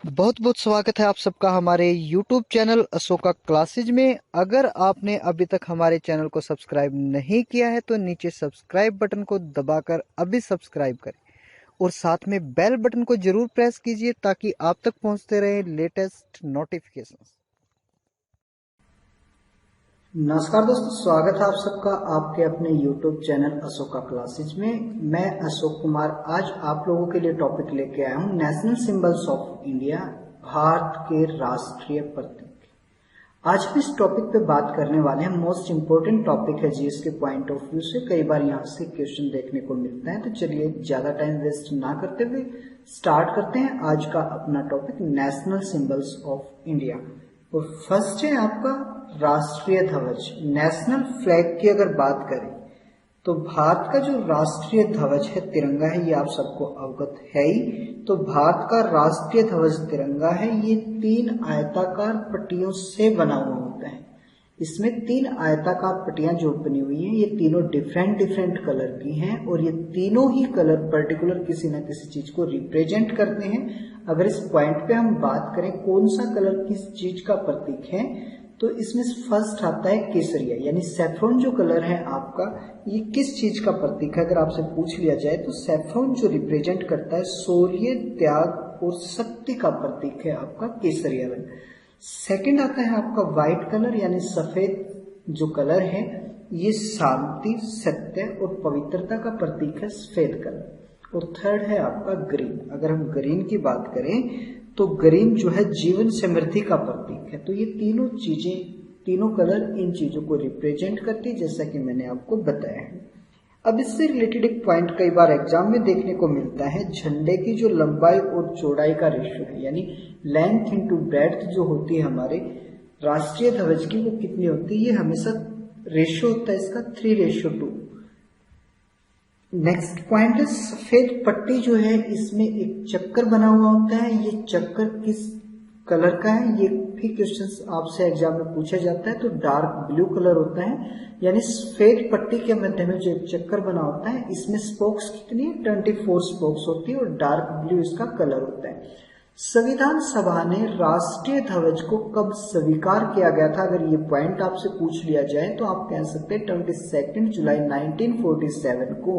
बहुत बहुत स्वागत है आप सबका हमारे YouTube चैनल अशोका क्लासेज में। अगर आपने अभी तक हमारे चैनल को सब्सक्राइब नहीं किया है तो नीचे सब्सक्राइब बटन को दबाकर अभी सब्सक्राइब करें और साथ में बेल बटन को जरूर प्रेस कीजिए ताकि आप तक पहुंचते रहे लेटेस्ट नोटिफिकेशंस। नमस्कार दोस्तों, स्वागत है आप सबका आपके अपने YouTube चैनल अशोका क्लासेज में। मैं अशोक कुमार आज आप लोगों के लिए टॉपिक लेके आया हूं national symbols of India, Bharat के राष्ट्रीय प्रतीक। आज हम इस टॉपिक पे बात करने वाले हैं। मोस्ट इम्पोर्टेंट टॉपिक है जीएस के पॉइंट ऑफ व्यू से। कई बार यहाँ से क्वेश्चन देखने को मिलता है, तो चलिए ज्यादा टाइम वेस्ट ना करते हुए स्टार्ट करते हैं आज का अपना topic national symbols of India. तो फर्स्ट है आपका राष्ट्रीय ध्वज। नेशनल फ्लैग की अगर बात करें तो भारत का जो राष्ट्रीय ध्वज है तिरंगा है, ये आप सबको अवगत है ही। तो भारत का राष्ट्रीय ध्वज तिरंगा है। ये 3 आयताकार पट्टियों से बना हुआ होता है। इसमें 3 आयताकार पट्टियां जो बनी हुई हैं, ये तीनों डिफरेंट कलर की हैं और ये तीनों ही कलर पर्टिकुलर किसी न किसी चीज को रिप्रेजेंट करते हैं। अगर इस पॉइंट पे हम बात करें कौन सा कलर किस चीज का प्रतीक है, तो इसमें फर्स्ट आता है केसरिया, यानी सैफ्रॉन जो कलर है आपका, ये किस चीज का प्रतीक है। अगर आपसे पूछ लिया जाए तो सैफ्रॉन जो रिप्रेजेंट करता है शौर्य, त्याग और शक्ति का प्रतीक है आपका केसरिया रंग। सेकंड आता है आपका व्हाइट कलर, यानी सफेद जो कलर है, ये शांति, सत्य और पवित्रता का प्रतीक है सफेद कलर। और थर्ड है आपका ग्रीन। अगर हम ग्रीन की बात करें तो ग्रीन जो है जीवन समृद्धि का प्रतीक है। तो ये तीनों चीजें, तीनों कलर इन चीजों को रिप्रेजेंट करती है, जैसा कि मैंने आपको बताया है। अब इससे रिलेटेड एक पॉइंट कई बार एग्जाम में देखने को मिलता है, झंडे की जो लंबाई और चौड़ाई का रेशियो है, यानी लेंथ इनटू ब्रेड्थ जो होती है हमारे राष्ट्रीय ध्वज की, वो कितनी होती है। ये हमेशा रेशियो होता है इसका 3:2। नेक्स्ट पॉइंट है सफेद पट्टी जो है, इसमें एक चक्कर बना हुआ होता है। ये चक्कर किस कलर का है, ये भी क्वेश्चन आपसे एग्जाम में पूछा जाता है। तो डार्क ब्लू कलर होता है, यानी सफेद पट्टी के मध्य में जो एक चक्कर बना होता है, इसमें स्पोक्स कितनी है, 24 स्पोक्स होती है और डार्क ब्लू इसका कलर होता है। संविधान सभा ने राष्ट्रीय ध्वज को कब स्वीकार किया गया था। अगर ये पॉइंट आपसे पूछ लिया जाए तो आप कह सकते हैं 22 जुलाई 1947 को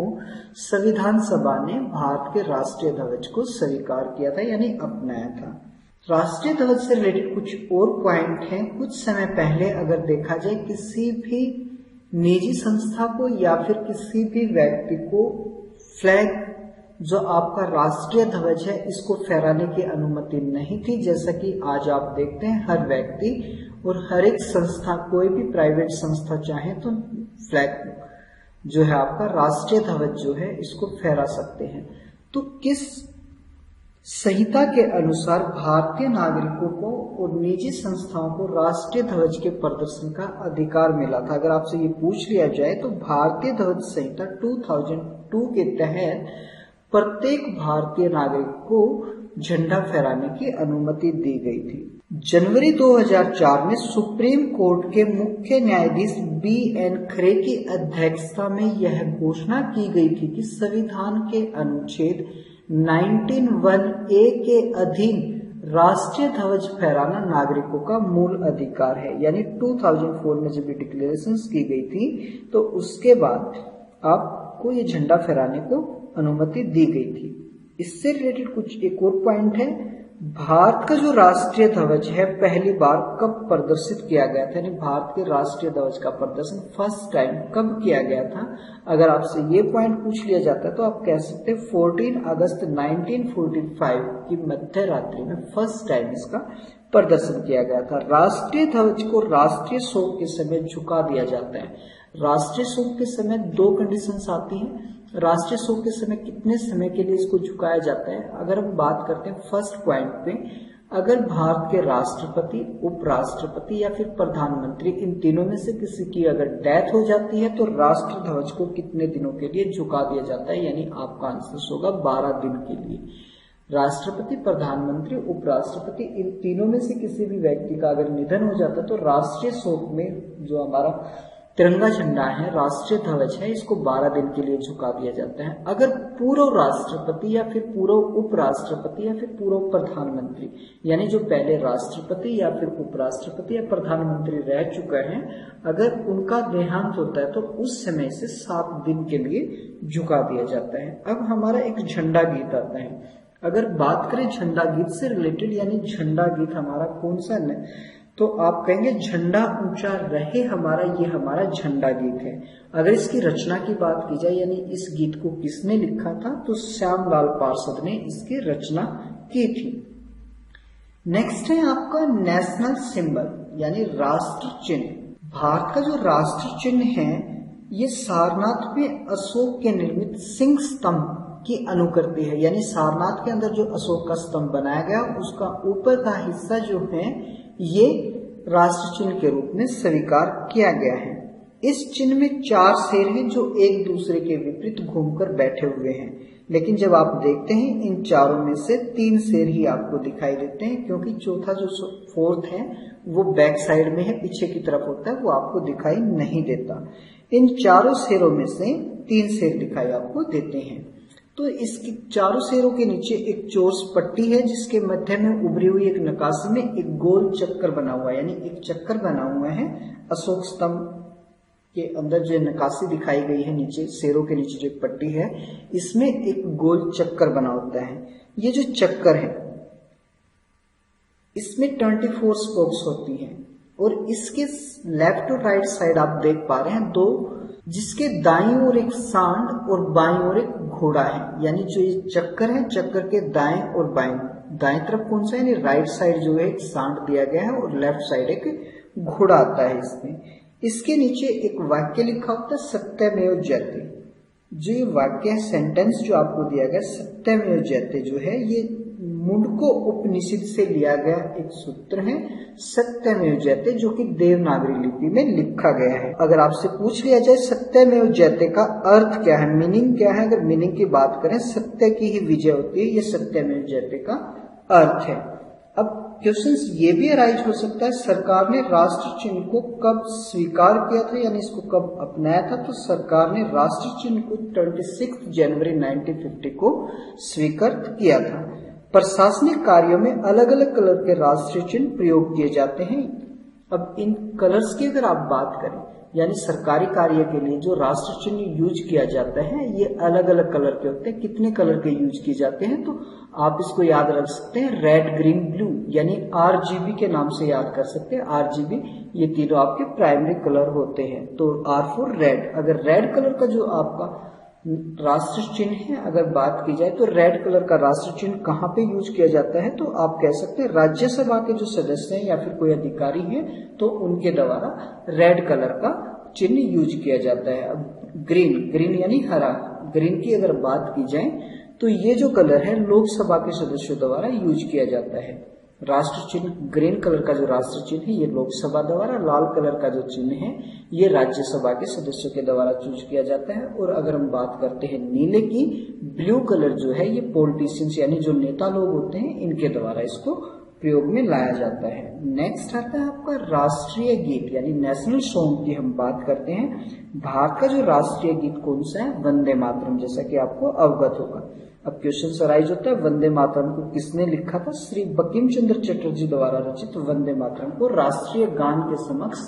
संविधान सभा ने भारत के राष्ट्रीय ध्वज को स्वीकार किया था, यानी अपनाया था। राष्ट्रीय ध्वज से रिलेटेड कुछ और पॉइंट हैं। कुछ समय पहले अगर देखा जाए किसी भी निजी संस्था को या फिर किसी भी व्यक्ति को फ्लैग जो आपका राष्ट्रीय ध्वज है इसको फहराने की अनुमति नहीं थी। जैसा कि आज आप देखते हैं हर व्यक्ति और हर एक संस्था, कोई भी प्राइवेट संस्था चाहे तो फ्लैग जो है आपका राष्ट्रीय ध्वज जो है इसको फहरा सकते हैं। तो किस संहिता के अनुसार भारतीय नागरिकों को और निजी संस्थाओं को राष्ट्रीय ध्वज के प्रदर्शन का अधिकार मिला था। अगर आपसे ये पूछ लिया जाए तो भारतीय ध्वज संहिता 2002 के तहत प्रत्येक भारतीय नागरिक को झंडा फहराने की अनुमति दी गई थी। जनवरी 2004 में सुप्रीम कोर्ट के मुख्य न्यायाधीश BN खरे की अध्यक्षता में यह घोषणा की गई थी कि संविधान के अनुच्छेद 19(1)(a) के अधीन राष्ट्रीय ध्वज फहराना नागरिकों का मूल अधिकार है। यानी 2004 में जब ये डिक्लेरेशन की गई थी तो उसके बाद आपको ये झंडा फहराने को अनुमति दी गई थी। इससे रिलेटेड कुछ एक और पॉइंट है। भारत का जो राष्ट्रीय ध्वज है पहली बार कब प्रदर्शित किया गया था, यानी भारत के राष्ट्रीय ध्वज का प्रदर्शन फर्स्ट टाइम कब किया गया था। अगर आपसे ये पॉइंट पूछ लिया जाता तो आप कह सकते हैं 14 अगस्त 1945 की मध्य रात्रि में फर्स्ट टाइम इसका प्रदर्शन किया गया था। राष्ट्रीय ध्वज को राष्ट्रीय शोक के समय झुका दिया जाता है। राष्ट्रीय शोक के समय 2 कंडीशंस आती हैं। राष्ट्रीय शोक के समय कितने समय के लिए इसको झुकाया जाता है। अगर हम बात करते हैं फर्स्ट पॉइंट पे, अगर भारत के राष्ट्रपति, उपराष्ट्रपति या फिर प्रधानमंत्री, इन तीनों में से किसी की अगर डेथ हो जाती है तो राष्ट्र ध्वज को कितने दिनों के लिए झुका दिया जाता है, यानी आपका आंसर होगा 12 दिन के लिए। राष्ट्रपति, प्रधानमंत्री, उपराष्ट्रपति, इन तीनों में से किसी भी व्यक्ति का अगर निधन हो जाता है तो राष्ट्रीय शोक में जो हमारा तिरंगा झंडा है, राष्ट्रीय ध्वज है, इसको 12 दिन के लिए झुका दिया जाता है। अगर पूर्व राष्ट्रपति या फिर पूर्व उपराष्ट्रपति या फिर पूर्व प्रधानमंत्री, यानी जो पहले राष्ट्रपति या फिर उपराष्ट्रपति या प्रधानमंत्री रह चुका है, अगर उनका देहांत होता है तो उस समय से 7 दिन के लिए झुका दिया जाता है। अब हमारा एक झंडा गीत आता है। अगर बात करें झंडा गीत से रिलेटेड, यानी झंडा गीत हमारा कौन सा है, तो आप कहेंगे झंडा ऊंचा रहे हमारा, ये हमारा झंडा गीत है। अगर इसकी रचना की बात की जाए, यानी इस गीत को किसने लिखा था, तो श्यामलाल पार्षद ने इसकी रचना की थी। नेक्स्ट है आपका नेशनल सिंबल, यानी राष्ट्र चिन्ह। भारत का जो राष्ट्र चिन्ह है ये सारनाथ में अशोक के निर्मित सिंह स्तंभ की अनुकृति है, यानी सारनाथ के अंदर जो अशोक का स्तंभ बनाया गया उसका ऊपर का हिस्सा जो है ये राष्ट्र चिन्ह के रूप में स्वीकार किया गया है। इस चिन्ह में 4 शेर हैं जो एक दूसरे के विपरीत घूमकर बैठे हुए हैं, लेकिन जब आप देखते हैं इन चारों में से 3 शेर ही आपको दिखाई देते हैं, क्योंकि चौथा जो 4th है वो बैक साइड में है, पीछे की तरफ होता है, वो आपको दिखाई नहीं देता। इन चारों शेरों में से 3 शेर दिखाई आपको देते हैं। तो इसकी चारों शेरों के नीचे एक चोरस पट्टी है जिसके मध्य में उभरी हुई एक नक्काशी में एक गोल चक्कर बना हुआ है, यानी एक चक्कर बना हुआ है। अशोक स्तंभ के अंदर जो नक्काशी दिखाई गई है नीचे शेरों के नीचे जो एक पट्टी है, इसमें एक गोल चक्कर बना होता है। ये जो चक्कर है इसमें 24 स्पोक्स होती हैं और इसके लेफ्ट और राइट साइड आप देख पा रहे हैं 2, जिसके दाईं ओर एक सांड और बाईं ओर एक घोड़ा है। यानी जो ये चक्कर है, चक्कर के दाएं और बाएं, दाएं तरफ कौन सा है, यानी राइट साइड जो है एक सांड दिया गया है और लेफ्ट साइड एक घोड़ा आता है इसमें। इसके नीचे एक वाक्य लिखा होता है सत्यमेव जयते। जो ये वाक्य है, सेंटेंस जो आपको दिया गया सत्यमेव जयते जो है, ये मुंडको उपनिषद से लिया गया एक सूत्र है सत्यमेव जयते, जो कि देवनागरी लिपि में लिखा गया है। अगर आपसे पूछ लिया जाए सत्यमेव जयते का अर्थ क्या है, मीनिंग क्या है, अगर मीनिंग की बात करें सत्य की ही विजय होती है, ये सत्यमेव जयते का अर्थ है। अब क्वेश्चंस ये भी अराइज हो सकता है, सरकार ने राष्ट्र चिन्ह को कब स्वीकार किया था, यानी इसको कब अपनाया था। तो सरकार ने राष्ट्र चिन्ह को 26 जनवरी 1950 को स्वीकृत किया था। प्रशासनिक कार्यों में अलग अलग कलर के राष्ट्रीय चिन्ह प्रयोग किए जाते हैं। अब इन कलर्स की अगर आप बात करें, यानी सरकारी कार्य के लिए जो राष्ट्र चिन्ह यूज किया जाता है ये अलग अलग कलर के होते हैं। कितने कलर के यूज किए जाते हैं, तो आप इसको याद रख सकते हैं रेड, ग्रीन, ब्लू, यानी RGB के नाम से याद कर सकते हैं। RGB ये तीनों आपके प्राइमरी कलर होते हैं। तो R फॉर रेड, अगर रेड कलर का जो आपका राष्ट्र चिन्ह है, अगर बात की जाए तो रेड कलर का राष्ट्र चिन्ह कहाँ पे यूज किया जाता है, तो आप कह सकते हैं राज्यसभा के जो सदस्य हैं या फिर कोई अधिकारी है तो उनके द्वारा रेड कलर का चिन्ह यूज किया जाता है। अब ग्रीन यानी हरा, ग्रीन की अगर बात की जाए तो ये जो कलर है लोकसभा के सदस्यों द्वारा यूज किया जाता है। राष्ट्र चिन्ह ग्रीन कलर का जो राष्ट्र चिन्ह है ये लोकसभा द्वारा, लाल कलर का जो चिन्ह है ये राज्यसभा के सदस्यों के द्वारा चूज किया जाता है। और अगर हम बात करते हैं नीले की, ब्लू कलर जो है ये पॉलिटिशियंस यानी जो नेता लोग होते हैं इनके द्वारा इसको प्रयोग में लाया जाता है। नेक्स्ट आता है आपका राष्ट्रीय गीत, यानी नेशनल सॉन्ग की हम बात करते हैं। भारत का जो राष्ट्रीय गीत कौन सा है, वंदे मातरम, जैसा कि आपको अवगत होगा। अब क्वेश्चन अराइज होता है वंदे मातरम को किसने लिखा था, श्री बंकिम चंद्र चटर्जी द्वारा रचित वंदे मातरम को राष्ट्रीय गान के समक्ष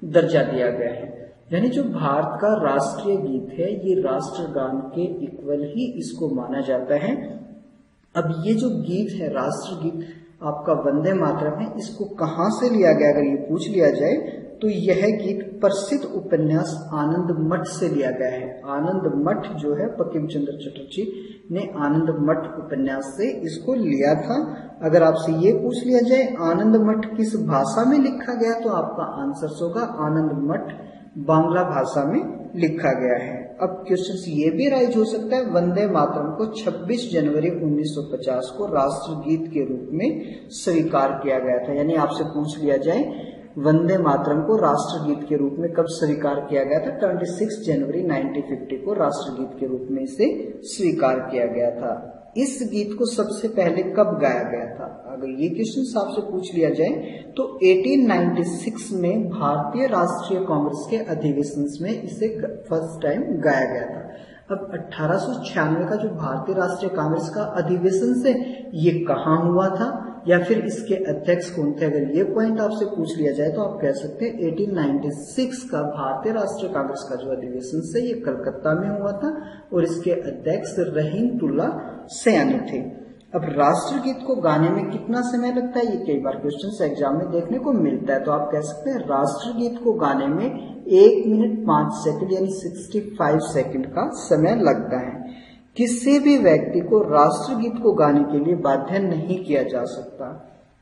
दर्जा दिया गया है। यानी जो भारत का राष्ट्रीय गीत है ये राष्ट्रगान के इक्वल ही इसको माना जाता है। अब ये जो गीत है राष्ट्रगीत आपका वंदे मातरम है, इसको कहाँ से लिया गया, अगर ये पूछ लिया जाए तो यह गीत प्रसिद्ध उपन्यास आनंद मठ से लिया गया है। आनंद मठ जो है बंकिम चंद्र चटर्जी ने आनंद मठ उपन्यास से इसको लिया था। अगर आपसे ये पूछ लिया जाए आनंद मठ किस भाषा में लिखा गया, तो आपका आंसर होगा आनंद मठ बांग्ला भाषा में लिखा गया है। अब क्वेश्चन ये भी राइज हो सकता है वंदे मातरम को 26 जनवरी 1950 को राष्ट्रगीत के रूप में स्वीकार किया गया था। यानी आपसे पूछ लिया जाए वंदे मातरम को राष्ट्रगीत के रूप में कब स्वीकार किया गया था, 26 जनवरी 1950 को राष्ट्रगीत के रूप में इसे स्वीकार किया गया था। इस गीत को सबसे पहले कब गाया गया था? अगर ये क्वेश्चन आपसे पूछ लिया जाए तो 1896 में भारतीय राष्ट्रीय कांग्रेस के अधिवेशन में इसे फर्स्ट टाइम गाया गया था। अब 1896 का जो भारतीय राष्ट्रीय कांग्रेस का अधिवेशन से ये कहाँ हुआ था या फिर इसके अध्यक्ष कौन थे? अगर ये पॉइंट आपसे पूछ लिया जाए तो आप कह सकते हैं 1896 का भारतीय राष्ट्रीय कांग्रेस का जो अधिवेशन से ये कलकत्ता में हुआ था और इसके अध्यक्ष रहीमतुल्ला सयानी थे। अब राष्ट्रगीत को गाने में कितना समय लगता है? ये कई बार क्वेश्चन एग्जाम में देखने को मिलता है। तो आप कह सकते हैं राष्ट्रगीत को गाने में 1 मिनट 5 सेकंड यानी 65 सेकंड का समय लगता है। किसी भी व्यक्ति को राष्ट्रगीत को गाने के लिए बाध्य नहीं किया जा सकता।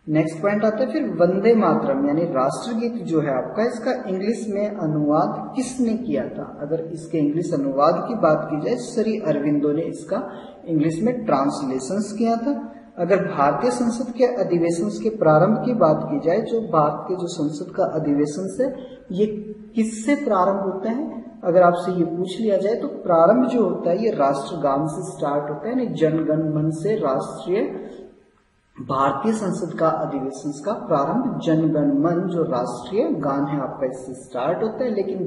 नेक्स्ट पॉइंट आता है फिर वंदे मातरम यानी राष्ट्रगीत जो है आपका, इसका इंग्लिश में अनुवाद किसने किया था? अगर इसके इंग्लिश अनुवाद की बात की जाए, श्री अरविंदो ने इसका इंग्लिश में ट्रांसलेशंस किया था। अगर भारतीय संसद के अधिवेशन के प्रारंभ की बात की जाए, जो भारत के जो संसद का अधिवेशन से ये किससे प्रारंभ होता है? अगर आपसे ये पूछ लिया जाए तो प्रारंभ जो होता है ये राष्ट्रगान से स्टार्ट होता है, यानी जन गण मन से राष्ट्रीय भारतीय संसद का अधिवेशन का प्रारंभ जन गण मन जो राष्ट्रीय गान है आपका इससे स्टार्ट होता है। लेकिन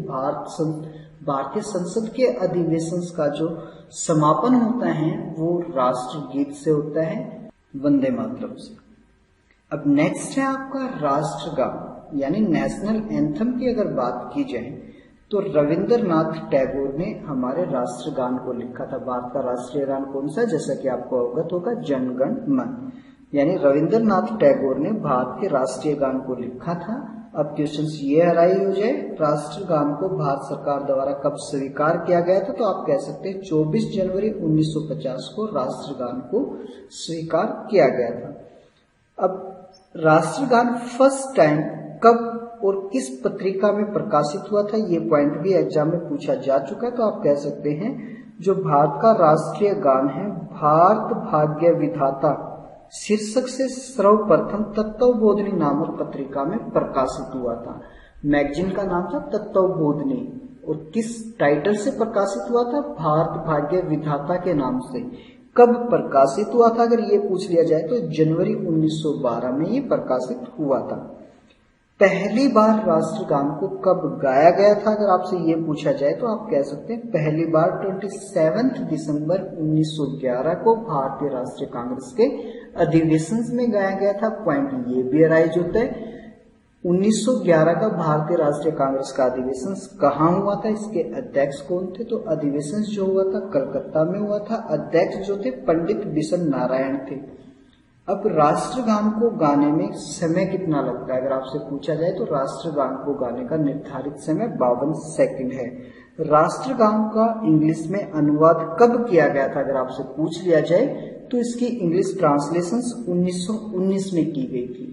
भारतीय संसद के अधिवेशन का जो समापन होता है वो राष्ट्रगीत से होता है, वंदे मातरम से। अब नेक्स्ट है आपका राष्ट्रगान यानी नेशनल एंथम की अगर बात की जाए तो रविंद्रनाथ टैगोर ने हमारे राष्ट्रगान को लिखा था। भारत का राष्ट्रीय गान कौन सा? जैसा कि आपको अवगत होगा जन गण मन, यानी रविंद्रनाथ टैगोर ने भारत के राष्ट्रीय गान को लिखा था। अब क्वेश्चन ये हराई हो जाए, राष्ट्रगान को भारत सरकार द्वारा कब स्वीकार किया गया था? तो आप कह सकते हैं 24 जनवरी 1950 को राष्ट्रगान को स्वीकार किया गया था। अब राष्ट्रगान फर्स्ट टाइम कब और किस पत्रिका में प्रकाशित हुआ था? ये पॉइंट भी एग्जाम में पूछा जा चुका है। तो आप कह सकते हैं जो भारत का राष्ट्रीय गान है भारत भाग्य विधाता शीर्षक से सर्वप्रथम तत्वबोधिनी नामक पत्रिका में प्रकाशित हुआ था। मैगजीन का नाम था तत्वबोधिनी और किस टाइटल से प्रकाशित हुआ था? भारत भाग्य विधाता के नाम से। कब प्रकाशित हुआ था? अगर ये पूछ लिया जाए तो जनवरी 1912 में ये प्रकाशित हुआ था। पहली बार राष्ट्रगान को कब गाया गया था? अगर आपसे ये पूछा जाए तो आप कह सकते हैं पहली बार 27 दिसंबर 1911 को भारतीय राष्ट्रीय कांग्रेस के अधिवेशन में गाया गया था। पॉइंट ये भी अराइज होता है 1911 का भारतीय राष्ट्रीय कांग्रेस का अधिवेशन कहाँ हुआ था? इसके अध्यक्ष कौन थे? तो अधिवेशन जो हुआ था कलकत्ता में हुआ था। अध्यक्ष जो थे पंडित बिशन नारायण थे। अब राष्ट्रगान को गाने में समय कितना लगता है? अगर आपसे पूछा जाए तो राष्ट्रगान को गाने का निर्धारित समय 52 सेकंड है। राष्ट्रगान का इंग्लिश में अनुवाद कब किया गया था? अगर आपसे पूछ लिया जाए तो इसकी इंग्लिश ट्रांसलेशन 1919 में की गई थी।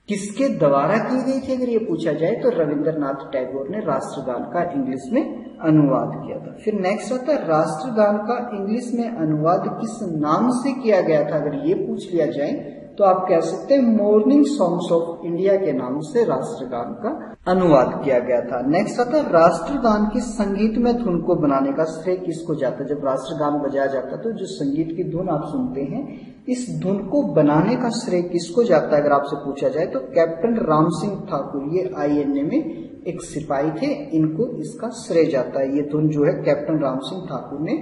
किसके द्वारा की गई थी? अगर ये पूछा जाए तो रविंद्रनाथ टैगोर ने राष्ट्रगान का इंग्लिश में अनुवाद किया था। फिर नेक्स्ट आता है राष्ट्रगान का इंग्लिश में अनुवाद किस नाम से किया गया था? अगर ये पूछ लिया जाए तो आप कह सकते हैं मॉर्निंग सॉन्ग्स ऑफ इंडिया के नाम से राष्ट्रगान का अनुवाद किया गया था। नेक्स्ट आता है राष्ट्रगान की संगीत में धुन को बनाने का श्रेय किसको जाता है? जब राष्ट्रगान बजाया जाता है तो जो संगीत की धुन आप सुनते हैं इस धुन को बनाने का श्रेय किसको जाता है? अगर आपसे पूछा जाए तो कैप्टन राम सिंह ठाकुर, ये INA में एक सिपाही थे, इनको इसका श्रेय जाता है। ये धुन जो है कैप्टन राम सिंह ठाकुर ने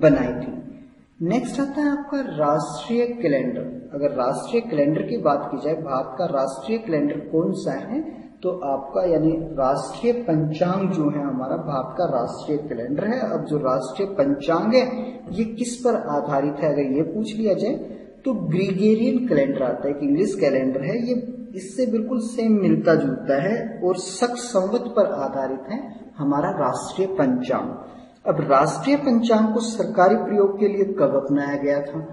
बनाई थी। नेक्स्ट आता है आपका राष्ट्रीय कैलेंडर। अगर राष्ट्रीय कैलेंडर की बात की जाए भारत का राष्ट्रीय कैलेंडर कौन सा है? तो आपका यानी राष्ट्रीय पंचांग जो है हमारा भारत का राष्ट्रीय कैलेंडर है। अब जो राष्ट्रीय पंचांग है ये किस पर आधारित है? अगर ये पूछ लिया जाए तो ग्रीगोरियन कैलेंडर आता है, एक इंग्लिश कैलेंडर है, ये इससे बिल्कुल सेम मिलता जुलता है और शक संवत पर आधारित है हमारा राष्ट्रीय पंचांग। अब राष्ट्रीय पंचांग को सरकारी प्रयोग के लिए कब अपनाया गया था?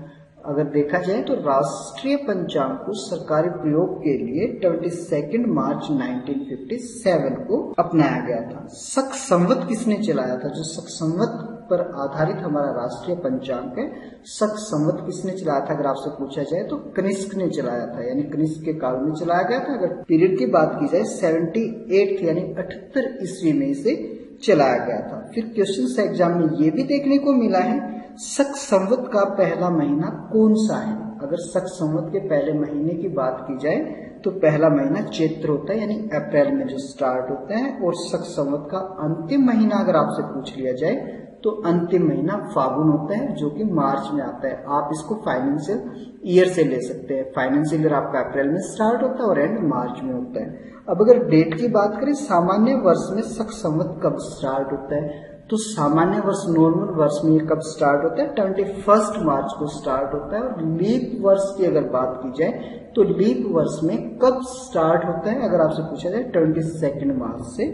अगर देखा जाए तो राष्ट्रीय पंचांग को सरकारी प्रयोग के लिए 22 मार्च 1957 को अपनाया गया था। शक संवत किसने चलाया था? जो शक संवत पर आधारित हमारा राष्ट्रीय पंचांग है, शक संवत किसने चलाया था? अगर आपसे पूछा जाए तो कनिष्क ने चलाया था, यानी कनिष्क के काल में चलाया गया था। अगर पीरियड की बात की जाए 78 यानी 78 ईस्वी में इसे चलाया गया था। फिर क्वेश्चन एग्जाम में ये भी देखने को मिला है शक संवत का पहला महीना कौन सा है? अगर शक संवत के पहले महीने की बात की जाए तो पहला महीना चैत्र होता है, यानी अप्रैल में जो स्टार्ट होता है। और शक संवत का अंतिम महीना अगर आपसे पूछ लिया जाए तो अंतिम महीना फागुन होता है, जो कि मार्च में आता है। आप इसको फाइनेंशियल ईयर से ले सकते हैं। फाइनेंशियल ईयर आपका अप्रैल में स्टार्ट होता है और एंड मार्च में होता है। अब अगर डेट की बात करें, सामान्य वर्ष में शक संवत कब स्टार्ट होता है? तो सामान्य वर्ष, नॉर्मल वर्ष में ये कब स्टार्ट होता है? 21 मार्च को स्टार्ट होता है। और लीप वर्ष की अगर बात की जाए तो लीप वर्ष में कब स्टार्ट होता है? अगर आपसे पूछा जाए 22 मार्च से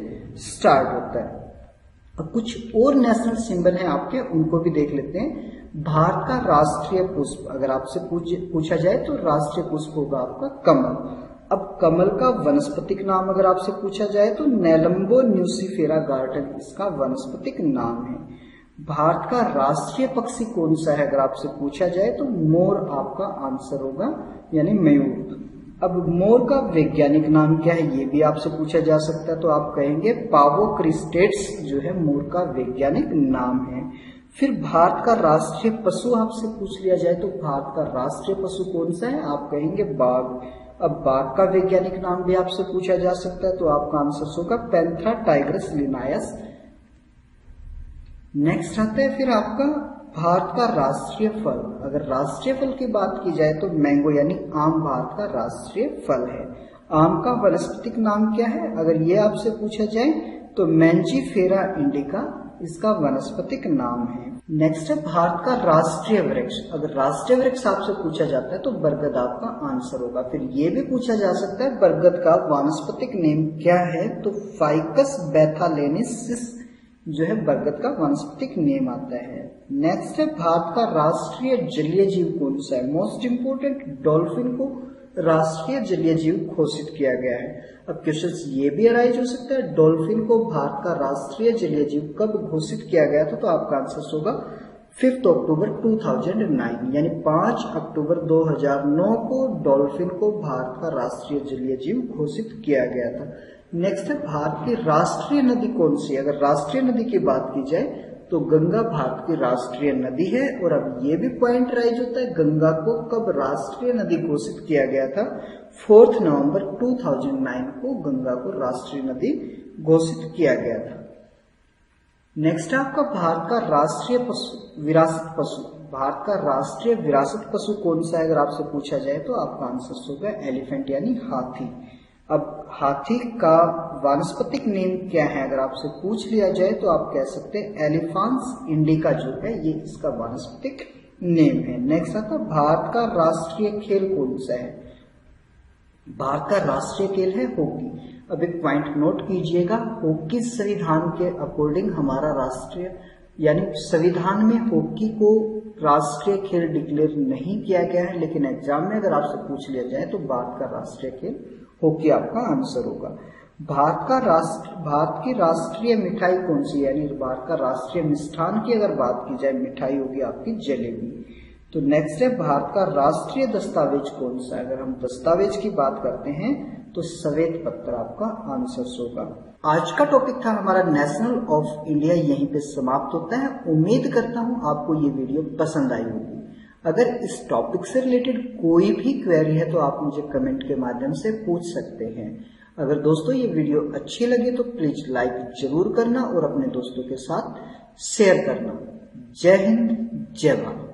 स्टार्ट होता है। अब कुछ और नेशनल सिंबल हैं आपके, उनको भी देख लेते हैं। भारत का राष्ट्रीय पुष्प अगर आपसे पूछा जाए तो राष्ट्रीय पुष्प होगा आपका कमल। अब कमल का वनस्पतिक नाम अगर आपसे पूछा जाए तो नेलंबो न्यूसीफेरा गार्डन इसका वनस्पतिक नाम है। भारत का राष्ट्रीय पक्षी कौन सा है अगर आपसे पूछा जाए तो मोर आपका आंसर होगा, यानी मयूर। अब मोर का वैज्ञानिक नाम क्या है ये भी आपसे पूछा जा सकता है, तो आप कहेंगे पावो क्रिस्टेट्स जो है मोर का वैज्ञानिक नाम है। फिर भारत का राष्ट्रीय पशु आपसे पूछ लिया जाए तो भारत का राष्ट्रीय पशु कौन सा है? आप कहेंगे बाघ। अब बाघ का वैज्ञानिक नाम भी आपसे पूछा जा सकता है, तो आपका आंसर होगा पैंथरा टाइग्रस लिनायस। नेक्स्ट आता है फिर आपका भारत का राष्ट्रीय फल। अगर राष्ट्रीय फल की बात की जाए तो मैंगो यानी आम भारत का राष्ट्रीय फल है। आम का वनस्पतिक नाम क्या है? अगर ये आपसे पूछा जाए तो मैंजीफेरा इंडिका इसका वनस्पतिक नाम है। नेक्स्ट है भारत का राष्ट्रीय वृक्ष। अगर राष्ट्रीय वृक्ष आपसे पूछा जाता है तो बरगद आपका आंसर होगा। फिर ये भी पूछा जा सकता है बरगद का वानस्पतिक नेम क्या है? तो फाइकस बैथालेनिसिस जो है बरगद का वानस्पतिक नेम आता है। नेक्स्ट है भारत का राष्ट्रीय जलीय जीव कौन सा है? मोस्ट इंपोर्टेंट, डॉल्फिन को राष्ट्रीय जलीय जीव घोषित किया गया है। अब क्वेश्चन ये भी अराइज हो सकता है डॉल्फिन को भारत का राष्ट्रीय जलीय जीव कब घोषित किया गया था? तो आपका आंसर होगा 5 अक्टूबर 2009, यानी 5 अक्टूबर 2009 को डॉल्फिन को भारत का राष्ट्रीय जलीय जीव घोषित किया गया था। नेक्स्ट है भारत की राष्ट्रीय नदी कौन सी है? अगर राष्ट्रीय नदी की बात की जाए तो गंगा भारत की राष्ट्रीय नदी है। और अब ये भी पॉइंट राइज होता है गंगा को कब राष्ट्रीय नदी घोषित किया गया था? 4 नवंबर 2009 को गंगा को राष्ट्रीय नदी घोषित किया गया था। नेक्स्ट आपका भारत का राष्ट्रीय पशु विरासत पशु। भारत का राष्ट्रीय विरासत पशु कौन सा है? अगर आपसे पूछा जाए तो आपका आंसर होगा एलिफेंट यानी हाथी। अब हाथी का वानस्पतिक नेम क्या है? अगर आपसे पूछ लिया जाए तो आप कह सकते हैं एलिफांस इंडिका जो है ये इसका वानस्पतिक नेम है। नेक्स्ट आता भारत का राष्ट्रीय खेल कौन सा है? भारत का राष्ट्रीय खेल है हॉकी। अब एक पॉइंट नोट कीजिएगा, हॉकी संविधान के अकॉर्डिंग हमारा राष्ट्रीय यानी संविधान में हॉकी को राष्ट्रीय खेल डिक्लेयर नहीं किया गया है, लेकिन एग्जाम में अगर आपसे पूछ लिया जाए तो भारत का राष्ट्रीय खेल हॉकी आपका आंसर होगा। भारत की राष्ट्रीय मिठाई कौन सी है? यानी भारत का राष्ट्रीय मिष्ठान की अगर बात की जाए मिठाई होगी आपकी जलेबी। तो नेक्स्ट है भारत का राष्ट्रीय दस्तावेज कौन सा है? अगर हम दस्तावेज की बात करते हैं तो श्वेत पत्र आपका आंसर होगा। आज का टॉपिक था हमारा नेशनल ऑफ इंडिया, यहीं पे समाप्त होता है। उम्मीद करता हूं आपको ये वीडियो पसंद आई होगी। अगर इस टॉपिक से रिलेटेड कोई भी क्वेरी है तो आप मुझे कमेंट के माध्यम से पूछ सकते हैं। अगर दोस्तों ये वीडियो अच्छी लगे तो प्लीज लाइक जरूर करना और अपने दोस्तों के साथ शेयर करना। जय हिंद, जय भारत।